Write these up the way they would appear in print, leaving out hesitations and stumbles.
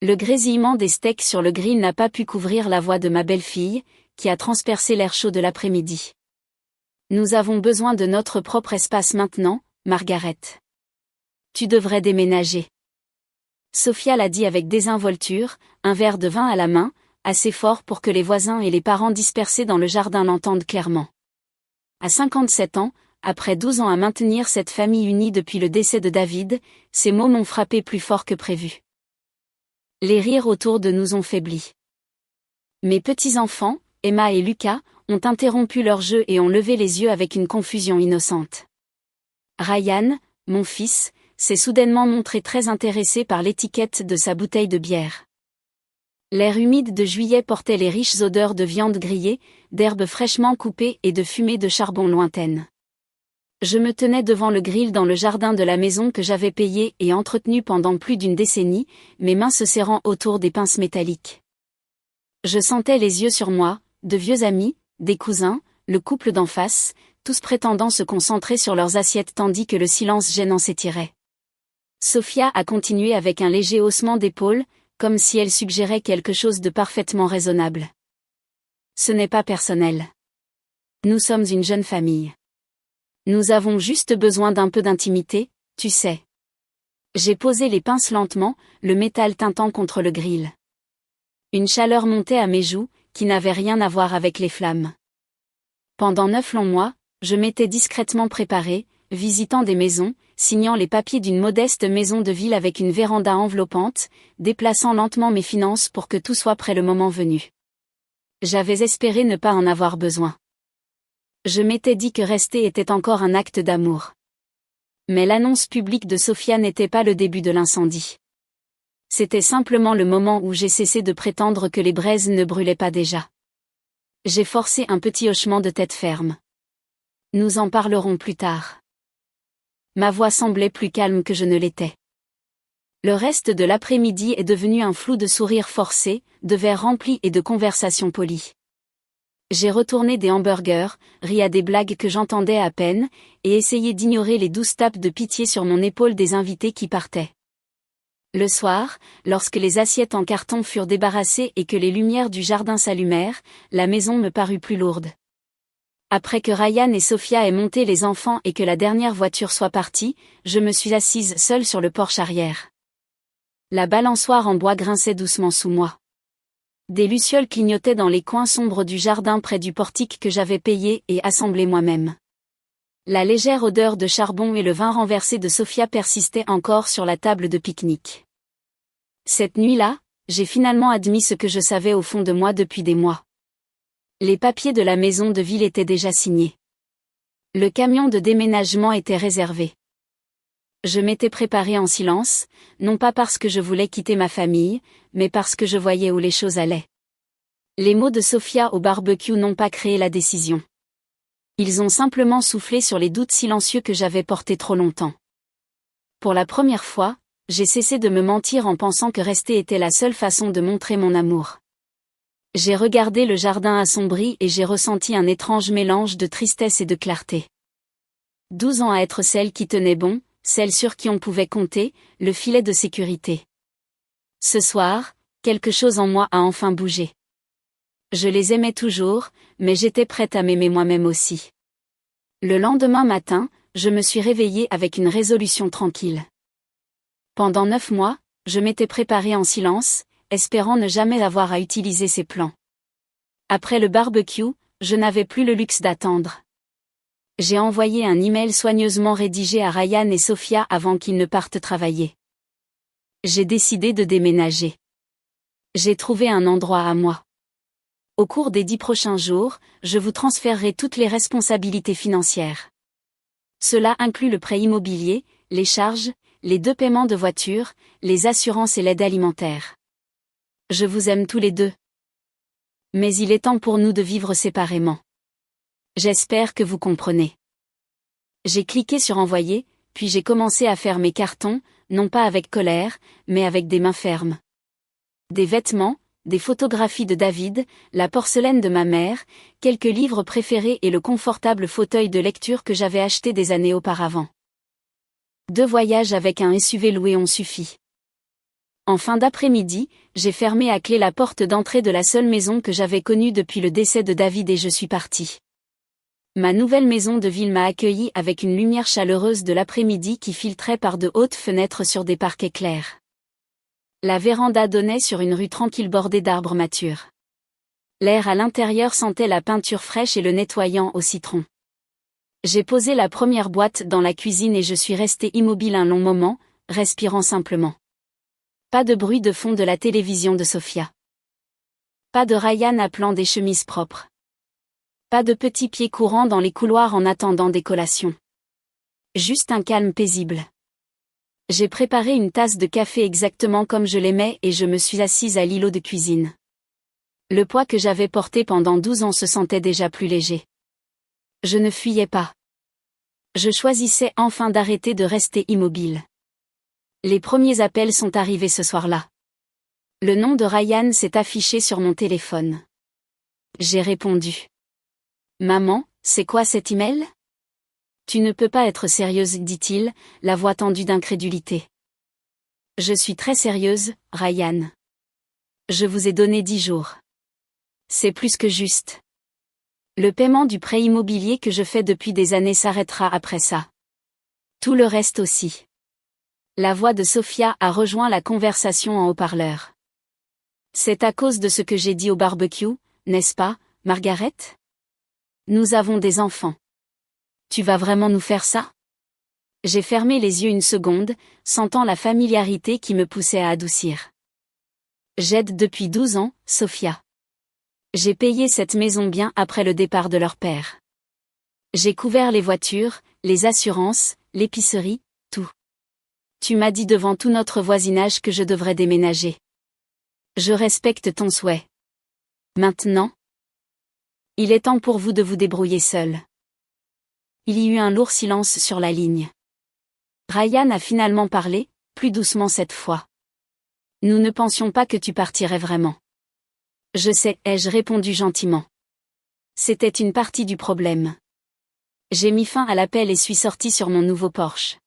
Le grésillement des steaks sur le grill n'a pas pu couvrir la voix de ma belle-fille, qui a transpercé l'air chaud de l'après-midi. Nous avons besoin de notre propre espace maintenant, Margaret. Tu devrais déménager. Sophia l'a dit avec désinvolture, un verre de vin à la main, assez fort pour que les voisins et les parents dispersés dans le jardin l'entendent clairement. À 57 ans, après 12 ans à maintenir cette famille unie depuis le décès de David, ces mots m'ont frappé plus fort que prévu. Les rires autour de nous ont faibli. Mes petits-enfants, Emma et Lucas, ont interrompu leur jeu et ont levé les yeux avec une confusion innocente. Ryan, mon fils, s'est soudainement montré très intéressé par l'étiquette de sa bouteille de bière. L'air humide de juillet portait les riches odeurs de viande grillée, d'herbes fraîchement coupées et de fumée de charbon lointaine. Je me tenais devant le grill dans le jardin de la maison que j'avais payé et entretenu pendant plus d'une décennie, mes mains se serrant autour des pinces métalliques. Je sentais les yeux sur moi, de vieux amis, des cousins, le couple d'en face, tous prétendant se concentrer sur leurs assiettes tandis que le silence gênant s'étirait. Sophia a continué avec un léger haussement d'épaule, comme si elle suggérait quelque chose de parfaitement raisonnable. Ce n'est pas personnel. Nous sommes une jeune famille. Nous avons juste besoin d'un peu d'intimité, tu sais. J'ai posé les pinces lentement, le métal tintant contre le grill. Une chaleur montait à mes joues, qui n'avait rien à voir avec les flammes. Pendant 9 longs mois, je m'étais discrètement préparé, visitant des maisons, signant les papiers d'une modeste maison de ville avec une véranda enveloppante, déplaçant lentement mes finances pour que tout soit prêt le moment venu. J'avais espéré ne pas en avoir besoin. Je m'étais dit que rester était encore un acte d'amour. Mais l'annonce publique de Sophia n'était pas le début de l'incendie. C'était simplement le moment où j'ai cessé de prétendre que les braises ne brûlaient pas déjà. J'ai forcé un petit hochement de tête ferme. Nous en parlerons plus tard. Ma voix semblait plus calme que je ne l'étais. Le reste de l'après-midi est devenu un flou de sourires forcés, de verres remplis et de conversations polies. J'ai retourné des hamburgers, ri à des blagues que j'entendais à peine, et essayé d'ignorer les douces tapes de pitié sur mon épaule des invités qui partaient. Le soir, lorsque les assiettes en carton furent débarrassées et que les lumières du jardin s'allumèrent, la maison me parut plus lourde. Après que Ryan et Sophia aient monté les enfants et que la dernière voiture soit partie, je me suis assise seule sur le porche arrière. La balançoire en bois grinçait doucement sous moi. Des lucioles clignotaient dans les coins sombres du jardin près du portique que j'avais payé et assemblé moi-même. La légère odeur de charbon et le vin renversé de Sophia persistaient encore sur la table de pique-nique. Cette nuit-là, j'ai finalement admis ce que je savais au fond de moi depuis des mois. Les papiers de la maison de ville étaient déjà signés. Le camion de déménagement était réservé. Je m'étais préparé en silence, non pas parce que je voulais quitter ma famille, mais parce que je voyais où les choses allaient. Les mots de Sophia au barbecue n'ont pas créé la décision. Ils ont simplement soufflé sur les doutes silencieux que j'avais portés trop longtemps. Pour la première fois, j'ai cessé de me mentir en pensant que rester était la seule façon de montrer mon amour. J'ai regardé le jardin assombri et j'ai ressenti un étrange mélange de tristesse et de clarté. 12 ans à être celle qui tenait bon, celle sur qui on pouvait compter, le filet de sécurité. Ce soir, quelque chose en moi a enfin bougé. Je les aimais toujours, mais j'étais prête à m'aimer moi-même aussi. Le lendemain matin, je me suis réveillée avec une résolution tranquille. Pendant 9 mois, je m'étais préparée en silence, espérant ne jamais avoir à utiliser ces plans. Après le barbecue, je n'avais plus le luxe d'attendre. J'ai envoyé un email soigneusement rédigé à Ryan et Sophia avant qu'ils ne partent travailler. J'ai décidé de déménager. J'ai trouvé un endroit à moi. Au cours des 10 prochains jours, je vous transférerai toutes les responsabilités financières. Cela inclut le prêt immobilier, les charges, les 2 paiements de voiture, les assurances et l'aide alimentaire. Je vous aime tous les deux. Mais il est temps pour nous de vivre séparément. J'espère que vous comprenez. J'ai cliqué sur envoyer, puis j'ai commencé à faire mes cartons, non pas avec colère, mais avec des mains fermes. Des vêtements, des photographies de David, la porcelaine de ma mère, quelques livres préférés et le confortable fauteuil de lecture que j'avais acheté des années auparavant. 2 voyages avec un SUV loué ont suffi. En fin d'après-midi, j'ai fermé à clé la porte d'entrée de la seule maison que j'avais connue depuis le décès de David et je suis partie. Ma nouvelle maison de ville m'a accueilli avec une lumière chaleureuse de l'après-midi qui filtrait par de hautes fenêtres sur des parquets clairs. La véranda donnait sur une rue tranquille bordée d'arbres matures. L'air à l'intérieur sentait la peinture fraîche et le nettoyant au citron. J'ai posé la première boîte dans la cuisine et je suis restée immobile un long moment, respirant simplement. Pas de bruit de fond de la télévision de Sophia. Pas de Ryan appelant des chemises propres. Pas de petits pieds courants dans les couloirs en attendant des collations. Juste un calme paisible. J'ai préparé une tasse de café exactement comme je l'aimais et je me suis assise à l'îlot de cuisine. Le poids que j'avais porté pendant 12 ans se sentait déjà plus léger. Je ne fuyais pas. Je choisissais enfin d'arrêter de rester immobile. Les premiers appels sont arrivés ce soir-là. Le nom de Ryan s'est affiché sur mon téléphone. J'ai répondu. Maman, c'est quoi cet email? Tu ne peux pas être sérieuse, dit-il, la voix tendue d'incrédulité. Je suis très sérieuse, Ryan. Je vous ai donné 10 jours. C'est plus que juste. Le paiement du prêt immobilier que je fais depuis des années s'arrêtera après ça. Tout le reste aussi. La voix de Sophia a rejoint la conversation en haut-parleur. C'est à cause de ce que j'ai dit au barbecue, n'est-ce pas, Margaret? Nous avons des enfants. Tu vas vraiment nous faire ça? J'ai fermé les yeux une seconde, sentant la familiarité qui me poussait à adoucir. J'aide depuis 12 ans, Sophia. J'ai payé cette maison bien après le départ de leur père. J'ai couvert les voitures, les assurances, l'épicerie, tout. Tu m'as dit devant tout notre voisinage que je devrais déménager. Je respecte ton souhait. Maintenant? Il est temps pour vous de vous débrouiller seul. Il y eut un lourd silence sur la ligne. Ryan a finalement parlé, plus doucement cette fois. Nous ne pensions pas que tu partirais vraiment. Je sais, ai-je répondu gentiment. C'était une partie du problème. J'ai mis fin à l'appel et suis sortie sur mon nouveau Porsche.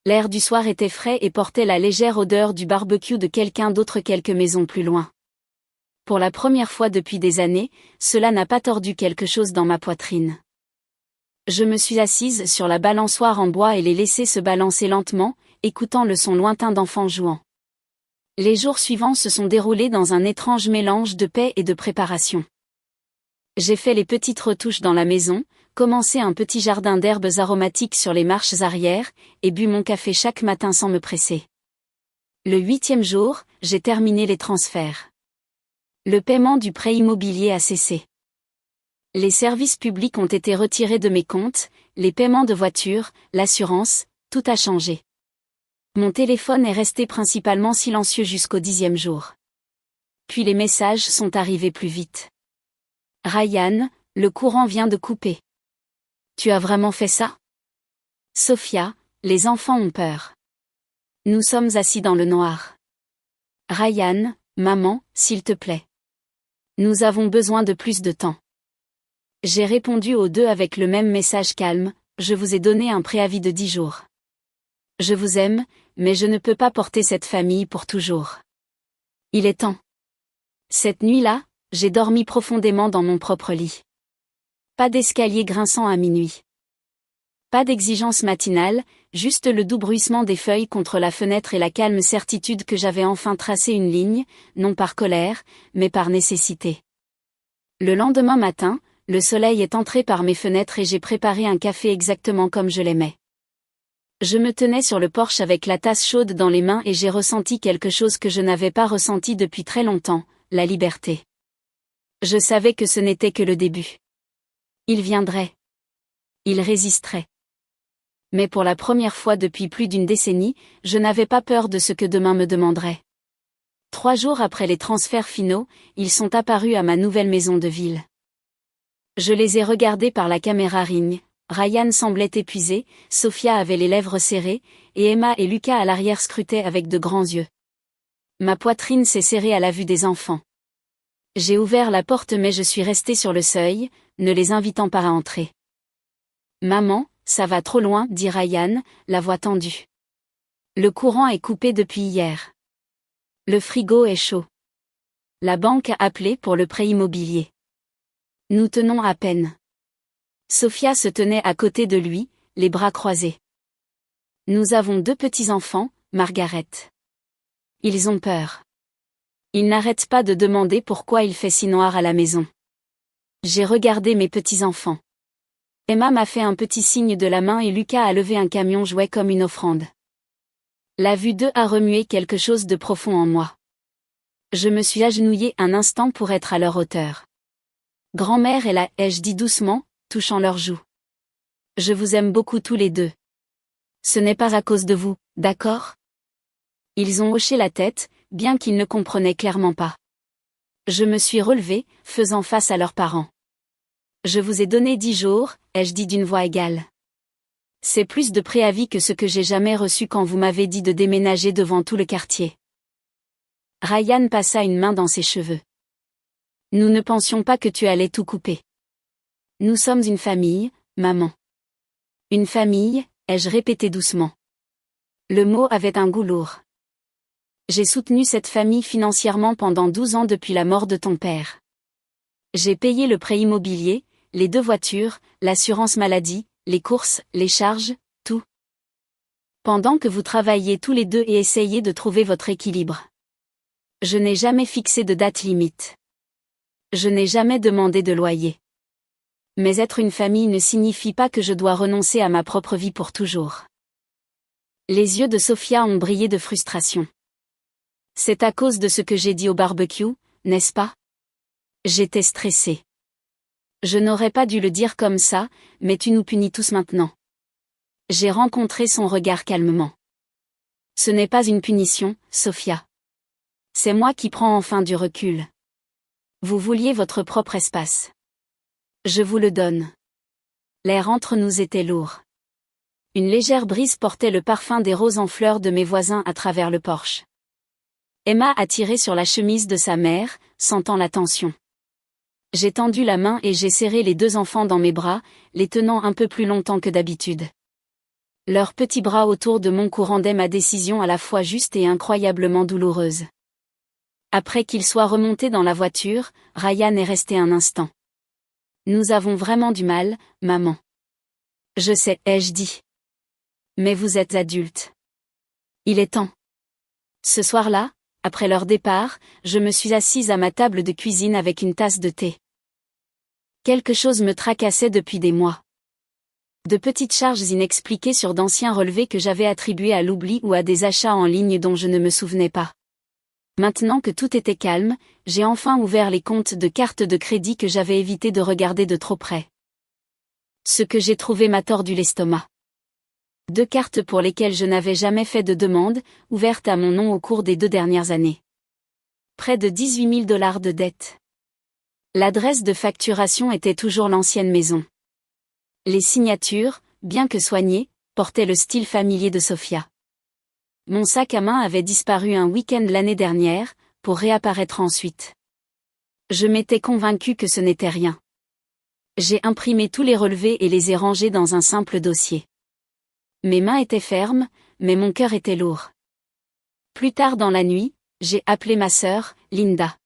L'air du soir était frais et portait la légère odeur du barbecue de quelqu'un d'autre quelques maisons plus loin. Pour la première fois depuis des années, cela n'a pas tordu quelque chose dans ma poitrine. Je me suis assise sur la balançoire en bois et l'ai laissé se balancer lentement, écoutant le son lointain d'enfants jouant. Les jours suivants se sont déroulés dans un étrange mélange de paix et de préparation. J'ai fait les petites retouches dans la maison, commencé un petit jardin d'herbes aromatiques sur les marches arrière, et bu mon café chaque matin sans me presser. Le 8e jour, j'ai terminé les transferts. Le paiement du prêt immobilier a cessé. Les services publics ont été retirés de mes comptes, les paiements de voiture, l'assurance, tout a changé. Mon téléphone est resté principalement silencieux jusqu'au 10e jour. Puis les messages sont arrivés plus vite. Ryan, le courant vient de couper. Tu as vraiment fait ça? Sophia, les enfants ont peur. Nous sommes assis dans le noir. Ryan, maman, s'il te plaît. Nous avons besoin de plus de temps. J'ai répondu aux deux avec le même message calme, je vous ai donné un préavis de 10 jours. Je vous aime, mais je ne peux pas porter cette famille pour toujours. Il est temps. Cette nuit-là, j'ai dormi profondément dans mon propre lit. Pas d'escalier grinçant à minuit. Pas d'exigence matinale, juste le doux bruissement des feuilles contre la fenêtre et la calme certitude que j'avais enfin tracé une ligne, non par colère, mais par nécessité. Le lendemain matin, le soleil est entré par mes fenêtres et j'ai préparé un café exactement comme je l'aimais. Je me tenais sur le porche avec la tasse chaude dans les mains et j'ai ressenti quelque chose que je n'avais pas ressenti depuis très longtemps, la liberté. Je savais que ce n'était que le début. Il viendrait. Il résisterait. Mais pour la première fois depuis plus d'une décennie, je n'avais pas peur de ce que demain me demanderait. 3 jours après les transferts finaux, ils sont apparus à ma nouvelle maison de ville. Je les ai regardés par la caméra Ring. Ryan semblait épuisé, Sophia avait les lèvres serrées, et Emma et Lucas à l'arrière scrutaient avec de grands yeux. Ma poitrine s'est serrée à la vue des enfants. J'ai ouvert la porte mais je suis restée sur le seuil, ne les invitant pas à entrer. Maman, ça va trop loin, dit Ryan, la voix tendue. Le courant est coupé depuis hier. Le frigo est chaud. La banque a appelé pour le prêt immobilier. Nous tenons à peine. Sophia se tenait à côté de lui, les bras croisés. Nous avons 2 petits-enfants, Margaret. Ils ont peur. Ils n'arrêtent pas de demander pourquoi il fait si noir à la maison. J'ai regardé mes petits-enfants. Emma m'a fait un petit signe de la main et Lucas a levé un camion jouet comme une offrande. La vue d'eux a remué quelque chose de profond en moi. Je me suis agenouillée un instant pour être à leur hauteur. Grand-mère est là, ai-je dit doucement, touchant leurs joues. Je vous aime beaucoup tous les deux. Ce n'est pas à cause de vous, d'accord? Ils ont hoché la tête, bien qu'ils ne comprenaient clairement pas. Je me suis relevée, faisant face à leurs parents. Je vous ai donné 10 jours, ai-je dit d'une voix égale. C'est plus de préavis que ce que j'ai jamais reçu quand vous m'avez dit de déménager devant tout le quartier. Ryan passa une main dans ses cheveux. Nous ne pensions pas que tu allais tout couper. Nous sommes une famille, maman. Une famille, ai-je répété doucement. Le mot avait un goût lourd. J'ai soutenu cette famille financièrement pendant 12 ans depuis la mort de ton père. J'ai payé le prêt immobilier, les 2 voitures, l'assurance maladie, les courses, les charges, tout. Pendant que vous travailliez tous les deux et essayiez de trouver votre équilibre. Je n'ai jamais fixé de date limite. Je n'ai jamais demandé de loyer. Mais être une famille ne signifie pas que je dois renoncer à ma propre vie pour toujours. Les yeux de Sophia ont brillé de frustration. C'est à cause de ce que j'ai dit au barbecue, n'est-ce pas? J'étais stressée. Je n'aurais pas dû le dire comme ça, mais tu nous punis tous maintenant. J'ai rencontré son regard calmement. Ce n'est pas une punition, Sophia. C'est moi qui prends enfin du recul. Vous vouliez votre propre espace. Je vous le donne. L'air entre nous était lourd. Une légère brise portait le parfum des roses en fleurs de mes voisins à travers le porche. Emma a tiré sur la chemise de sa mère, sentant la tension. J'ai tendu la main et j'ai serré les 2 enfants dans mes bras, les tenant un peu plus longtemps que d'habitude. Leurs petits bras autour de mon cou rendaient ma décision à la fois juste et incroyablement douloureuse. Après qu'ils soient remontés dans la voiture, Ryan est resté un instant. Nous avons vraiment du mal, maman. Je sais, ai-je dit. Mais vous êtes adulte. Il est temps. Ce soir-là, après leur départ, je me suis assise à ma table de cuisine avec une tasse de thé. Quelque chose me tracassait depuis des mois. De petites charges inexpliquées sur d'anciens relevés que j'avais attribués à l'oubli ou à des achats en ligne dont je ne me souvenais pas. Maintenant que tout était calme, j'ai enfin ouvert les comptes de cartes de crédit que j'avais évité de regarder de trop près. Ce que j'ai trouvé m'a tordu l'estomac. 2 cartes pour lesquelles je n'avais jamais fait de demande, ouvertes à mon nom au cours des 2 dernières années. Près de 18 000 $ de dettes. L'adresse de facturation était toujours l'ancienne maison. Les signatures, bien que soignées, portaient le style familier de Sophia. Mon sac à main avait disparu un week-end l'année dernière, pour réapparaître ensuite. Je m'étais convaincue que ce n'était rien. J'ai imprimé tous les relevés et les ai rangés dans un simple dossier. Mes mains étaient fermes, mais mon cœur était lourd. Plus tard dans la nuit, j'ai appelé ma sœur, Linda.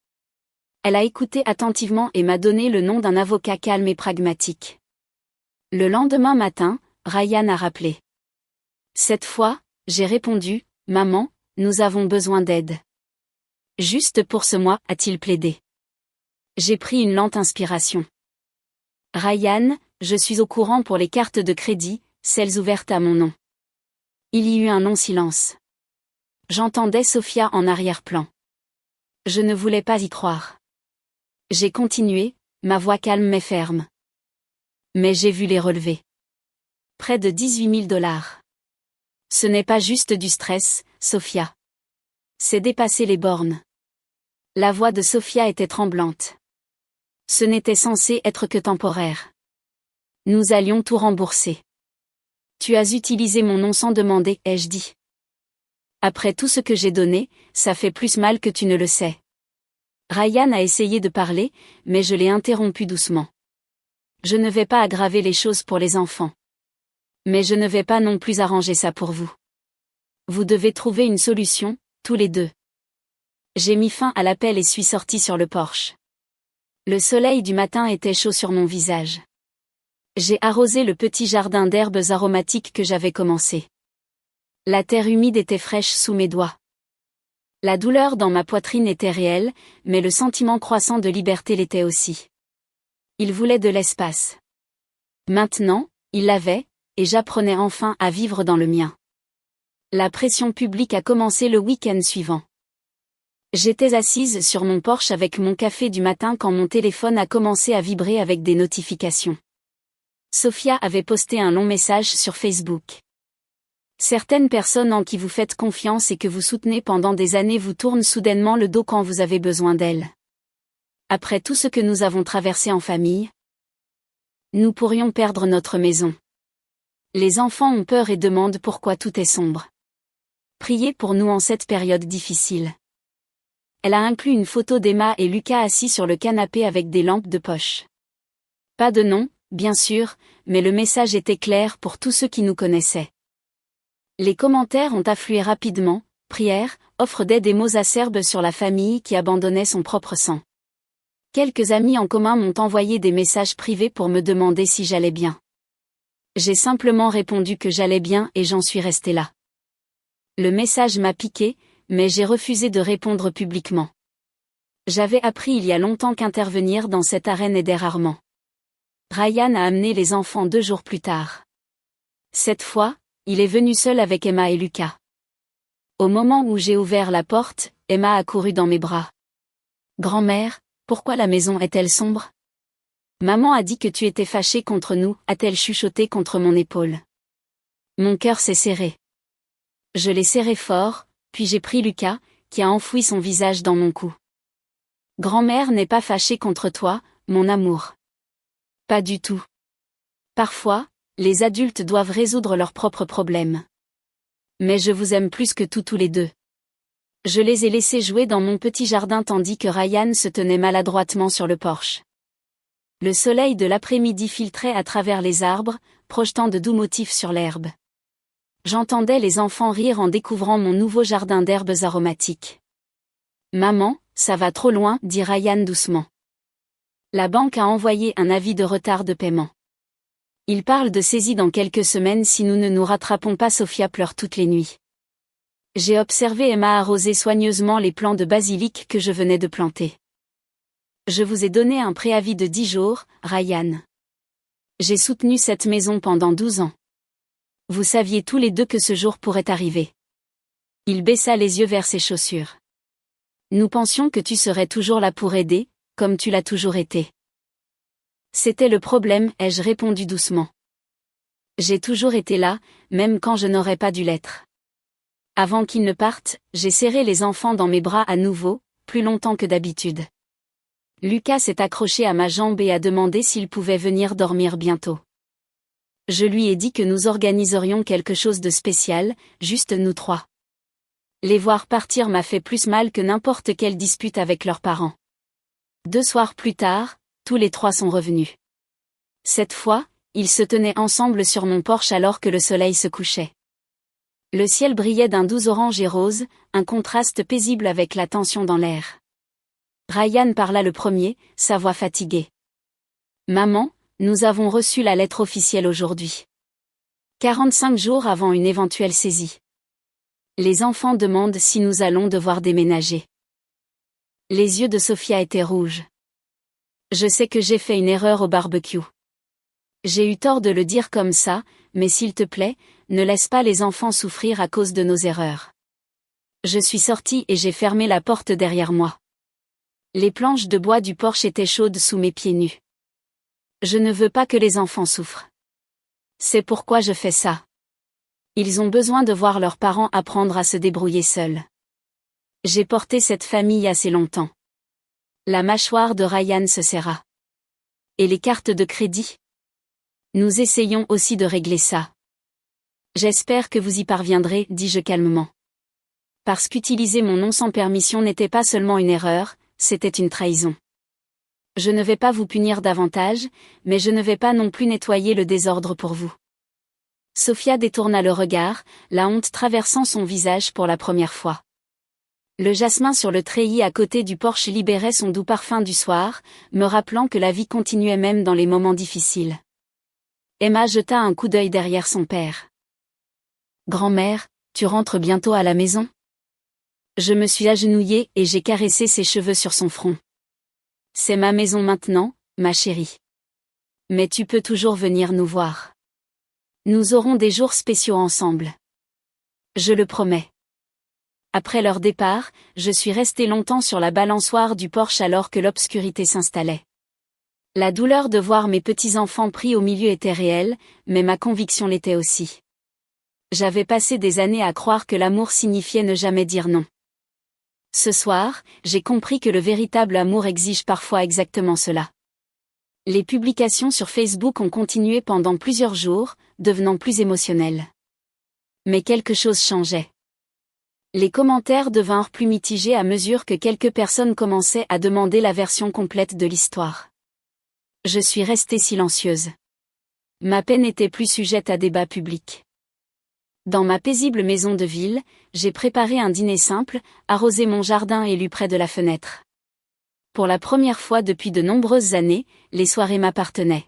Elle a écouté attentivement et m'a donné le nom d'un avocat calme et pragmatique. Le lendemain matin, Ryan a rappelé. Cette fois, j'ai répondu, « Maman, nous avons besoin d'aide. » Juste pour ce mois, a-t-il plaidé. J'ai pris une lente inspiration. Ryan, je suis au courant pour les cartes de crédit, celles ouvertes à mon nom. Il y eut un long silence. J'entendais Sophia en arrière-plan. Je ne voulais pas y croire. J'ai continué, ma voix calme mais ferme. Mais j'ai vu les relevés. Près de 18 000 $. Ce n'est pas juste du stress, Sophia. C'est dépasser les bornes. La voix de Sophia était tremblante. Ce n'était censé être que temporaire. Nous allions tout rembourser. Tu as utilisé mon nom sans demander, ai-je dit. Après tout ce que j'ai donné, ça fait plus mal que tu ne le sais. Ryan a essayé de parler, mais je l'ai interrompu doucement. Je ne vais pas aggraver les choses pour les enfants. Mais je ne vais pas non plus arranger ça pour vous. Vous devez trouver une solution, tous les deux. J'ai mis fin à l'appel et suis sortie sur le porche. Le soleil du matin était chaud sur mon visage. J'ai arrosé le petit jardin d'herbes aromatiques que j'avais commencé. La terre humide était fraîche sous mes doigts. La douleur dans ma poitrine était réelle, mais le sentiment croissant de liberté l'était aussi. Il voulait de l'espace. Maintenant, il l'avait, et j'apprenais enfin à vivre dans le mien. La pression publique a commencé le week-end suivant. J'étais assise sur mon porche avec mon café du matin quand mon téléphone a commencé à vibrer avec des notifications. Sophia avait posté un long message sur Facebook. Certaines personnes en qui vous faites confiance et que vous soutenez pendant des années vous tournent soudainement le dos quand vous avez besoin d'elles. Après tout ce que nous avons traversé en famille, nous pourrions perdre notre maison. Les enfants ont peur et demandent pourquoi tout est sombre. Priez pour nous en cette période difficile. Elle a inclus une photo d'Emma et Lucas assis sur le canapé avec des lampes de poche. Pas de nom, bien sûr, mais le message était clair pour tous ceux qui nous connaissaient. Les commentaires ont afflué rapidement, prières, offres d'aide et mots acerbes sur la famille qui abandonnait son propre sang. Quelques amis en commun m'ont envoyé des messages privés pour me demander si j'allais bien. J'ai simplement répondu que j'allais bien et j'en suis restée là. Le message m'a piqué, mais j'ai refusé de répondre publiquement. J'avais appris il y a longtemps qu'intervenir dans cette arène aidait rarement. Ryan a amené les enfants 2 jours plus tard. Cette fois, il est venu seul avec Emma et Lucas. Au moment où j'ai ouvert la porte, Emma a couru dans mes bras. « Grand-mère, pourquoi la maison est-elle sombre ? Maman a dit que tu étais fâchée contre nous, a-t-elle chuchoté contre mon épaule. Mon cœur s'est serré. Je l'ai serré fort, puis j'ai pris Lucas, qui a enfoui son visage dans mon cou. Grand-mère n'est pas fâchée contre toi, mon amour. Pas du tout. Parfois, les adultes doivent résoudre leurs propres problèmes. Mais je vous aime plus que tous les deux. Je les ai laissés jouer dans mon petit jardin tandis que Ryan se tenait maladroitement sur le porche. Le soleil de l'après-midi filtrait à travers les arbres, projetant de doux motifs sur l'herbe. J'entendais les enfants rire en découvrant mon nouveau jardin d'herbes aromatiques. « Maman, ça va trop loin, dit Ryan doucement. La banque a envoyé un avis de retard de paiement. Il parle de saisie dans quelques semaines si nous ne nous rattrapons pas. Sophia pleure toutes les nuits. J'ai observé Emma arroser soigneusement les plants de basilic que je venais de planter. Je vous ai donné un préavis de 10 jours, Ryan. J'ai soutenu cette maison pendant 12 ans. Vous saviez tous les deux que ce jour pourrait arriver. Il baissa les yeux vers ses chaussures. Nous pensions que tu serais toujours là pour aider, comme tu l'as toujours été. C'était le problème, ai-je répondu doucement. J'ai toujours été là, même quand je n'aurais pas dû l'être. Avant qu'ils ne partent, j'ai serré les enfants dans mes bras à nouveau, plus longtemps que d'habitude. Lucas s'est accroché à ma jambe et a demandé s'il pouvait venir dormir bientôt. Je lui ai dit que nous organiserions quelque chose de spécial, juste nous 3. Les voir partir m'a fait plus mal que n'importe quelle dispute avec leurs parents. 2 soirs plus tard, tous les 3 sont revenus. Cette fois, ils se tenaient ensemble sur mon porche alors que le soleil se couchait. Le ciel brillait d'un doux orange et rose, un contraste paisible avec la tension dans l'air. Ryan parla le premier, sa voix fatiguée. « Maman, nous avons reçu la lettre officielle aujourd'hui. 45 jours avant une éventuelle saisie. Les enfants demandent si nous allons devoir déménager. » Les yeux de Sophia étaient rouges. Je sais que j'ai fait une erreur au barbecue. J'ai eu tort de le dire comme ça, mais s'il te plaît, ne laisse pas les enfants souffrir à cause de nos erreurs. Je suis sortie et j'ai fermé la porte derrière moi. Les planches de bois du porche étaient chaudes sous mes pieds nus. Je ne veux pas que les enfants souffrent. C'est pourquoi je fais ça. Ils ont besoin de voir leurs parents apprendre à se débrouiller seuls. J'ai porté cette famille assez longtemps. La mâchoire de Ryan se serra. Et les cartes de crédit ? Nous essayons aussi de régler ça. J'espère que vous y parviendrez, dis-je calmement. Parce qu'utiliser mon nom sans permission n'était pas seulement une erreur, c'était une trahison. Je ne vais pas vous punir davantage, mais je ne vais pas non plus nettoyer le désordre pour vous. Sophia détourna le regard, la honte traversant son visage pour la première fois. Le jasmin sur le treillis à côté du porche libérait son doux parfum du soir, me rappelant que la vie continuait même dans les moments difficiles. Emma jeta un coup d'œil derrière son père. Grand-mère, tu rentres bientôt à la maison? Je me suis agenouillée et j'ai caressé ses cheveux sur son front. C'est ma maison maintenant, ma chérie. Mais tu peux toujours venir nous voir. Nous aurons des jours spéciaux ensemble. Je le promets. Après leur départ, je suis restée longtemps sur la balançoire du porche alors que l'obscurité s'installait. La douleur de voir mes petits-enfants pris au milieu était réelle, mais ma conviction l'était aussi. J'avais passé des années à croire que l'amour signifiait ne jamais dire non. Ce soir, j'ai compris que le véritable amour exige parfois exactement cela. Les publications sur Facebook ont continué pendant plusieurs jours, devenant plus émotionnelles. Mais quelque chose changeait. Les commentaires devinrent plus mitigés à mesure que quelques personnes commençaient à demander la version complète de l'histoire. Je suis restée silencieuse. Ma peine était plus sujette à débat public. Dans ma paisible maison de ville, j'ai préparé un dîner simple, arrosé mon jardin élu près de la fenêtre. Pour la première fois depuis de nombreuses années, les soirées m'appartenaient.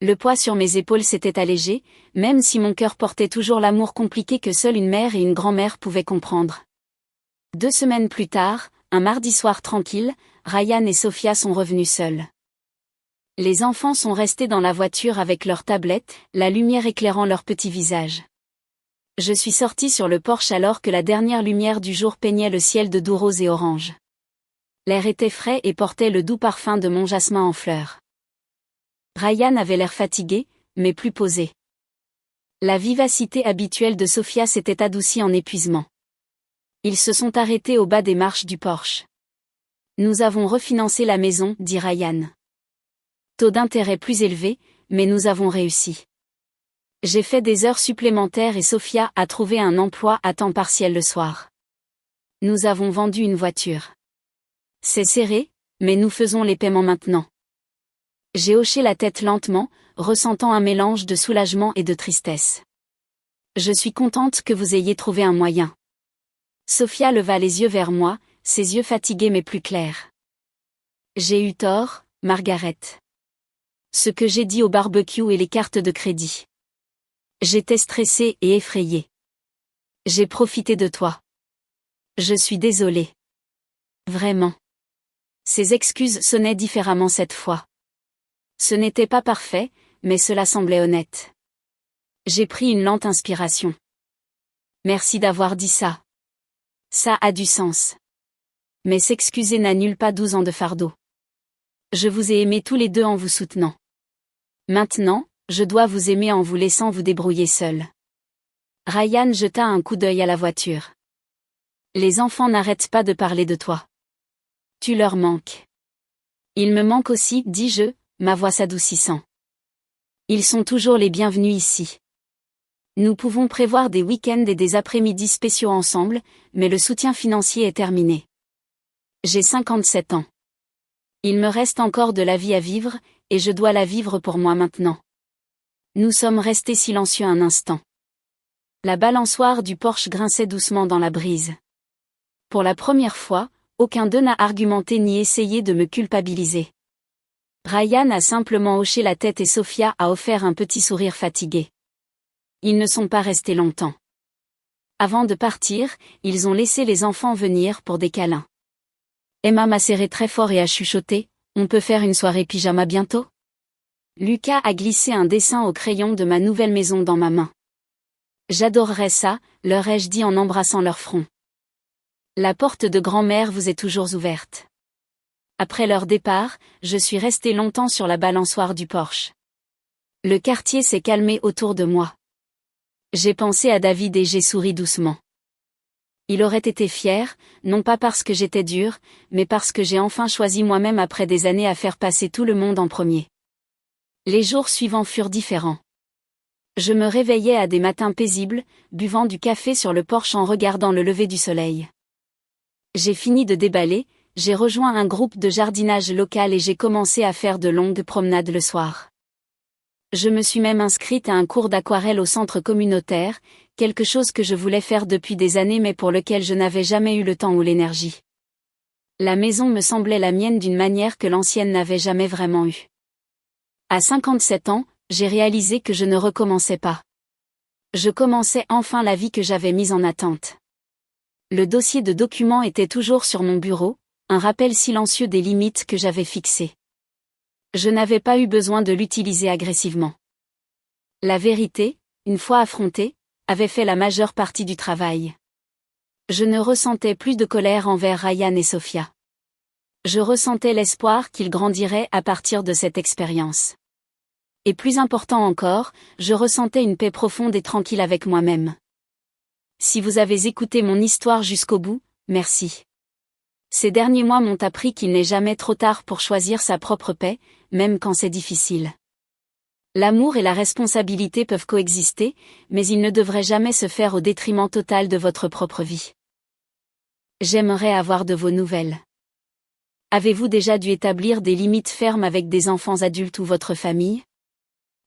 Le poids sur mes épaules s'était allégé, même si mon cœur portait toujours l'amour compliqué que seule une mère et une grand-mère pouvaient comprendre. 2 semaines plus tard, un mardi soir tranquille, Ryan et Sophia sont revenus seuls. Les enfants sont restés dans la voiture avec leurs tablettes, la lumière éclairant leurs petits visages. Je suis sortie sur le porche alors que la dernière lumière du jour peignait le ciel de doux rose et orange. L'air était frais et portait le doux parfum de mon jasmin en fleurs. Ryan avait l'air fatigué, mais plus posé. La vivacité habituelle de Sophia s'était adoucie en épuisement. Ils se sont arrêtés au bas des marches du porche. Nous avons refinancé la maison, dit Ryan. Taux d'intérêt plus élevé, mais nous avons réussi. J'ai fait des heures supplémentaires et Sophia a trouvé un emploi à temps partiel le soir. Nous avons vendu une voiture. C'est serré, mais nous faisons les paiements maintenant. J'ai hoché la tête lentement, ressentant un mélange de soulagement et de tristesse. Je suis contente que vous ayez trouvé un moyen. Sophia leva les yeux vers moi, ses yeux fatigués mais plus clairs. J'ai eu tort, Margaret. Ce que j'ai dit au barbecue et les cartes de crédit. J'étais stressée et effrayée. J'ai profité de toi. Je suis désolée. Vraiment. Ses excuses sonnaient différemment cette fois. Ce n'était pas parfait, mais cela semblait honnête. J'ai pris une lente inspiration. Merci d'avoir dit ça. Ça a du sens. Mais s'excuser n'annule pas 12 ans de fardeau. Je vous ai aimés tous les deux en vous soutenant. Maintenant, je dois vous aimer en vous laissant vous débrouiller seul. Ryan jeta un coup d'œil à la voiture. Les enfants n'arrêtent pas de parler de toi. Tu leur manques. Ils me manquent aussi, dis-je, ma voix s'adoucissant. Ils sont toujours les bienvenus ici. Nous pouvons prévoir des week-ends et des après-midi spéciaux ensemble, mais le soutien financier est terminé. J'ai 57 ans. Il me reste encore de la vie à vivre, et je dois la vivre pour moi maintenant. Nous sommes restés silencieux un instant. La balançoire du porche grinçait doucement dans la brise. Pour la première fois, aucun d'eux n'a argumenté ni essayé de me culpabiliser. Ryan a simplement hoché la tête et Sophia a offert un petit sourire fatigué. Ils ne sont pas restés longtemps. Avant de partir, ils ont laissé les enfants venir pour des câlins. Emma m'a serré très fort et a chuchoté, « On peut faire une soirée pyjama bientôt ?» Lucas a glissé un dessin au crayon de ma nouvelle maison dans ma main. J'adorerais ça, leur ai-je dit en embrassant leur front. La porte de grand-mère vous est toujours ouverte. Après leur départ, je suis restée longtemps sur la balançoire du porche. Le quartier s'est calmé autour de moi. J'ai pensé à David et j'ai souri doucement. Il aurait été fier, non pas parce que j'étais dure, mais parce que j'ai enfin choisi moi-même après des années à faire passer tout le monde en premier. Les jours suivants furent différents. Je me réveillais à des matins paisibles, buvant du café sur le porche en regardant le lever du soleil. J'ai fini de déballer, j'ai rejoint un groupe de jardinage local et j'ai commencé à faire de longues promenades le soir. Je me suis même inscrite à un cours d'aquarelle au centre communautaire, quelque chose que je voulais faire depuis des années mais pour lequel je n'avais jamais eu le temps ou l'énergie. La maison me semblait la mienne d'une manière que l'ancienne n'avait jamais vraiment eue. À 57 ans, j'ai réalisé que je ne recommençais pas. Je commençais enfin la vie que j'avais mise en attente. Le dossier de documents était toujours sur mon bureau, un rappel silencieux des limites que j'avais fixées. Je n'avais pas eu besoin de l'utiliser agressivement. La vérité, une fois affrontée, avait fait la majeure partie du travail. Je ne ressentais plus de colère envers Ryan et Sophia. Je ressentais l'espoir qu'ils grandiraient à partir de cette expérience. Et plus important encore, je ressentais une paix profonde et tranquille avec moi-même. Si vous avez écouté mon histoire jusqu'au bout, merci. Ces derniers mois m'ont appris qu'il n'est jamais trop tard pour choisir sa propre paix, même quand c'est difficile. L'amour et la responsabilité peuvent coexister, mais ils ne devraient jamais se faire au détriment total de votre propre vie. J'aimerais avoir de vos nouvelles. Avez-vous déjà dû établir des limites fermes avec des enfants adultes ou votre famille?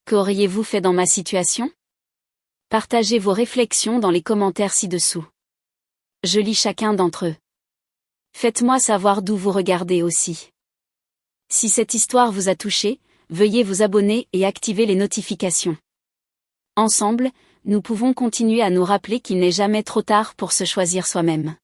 Qu'auriez-vous fait dans ma situation? Partagez vos réflexions dans les commentaires ci-dessous. Je lis chacun d'entre eux. Faites-moi savoir d'où vous regardez aussi. Si cette histoire vous a touché, veuillez vous abonner et activer les notifications. Ensemble, nous pouvons continuer à nous rappeler qu'il n'est jamais trop tard pour se choisir soi-même.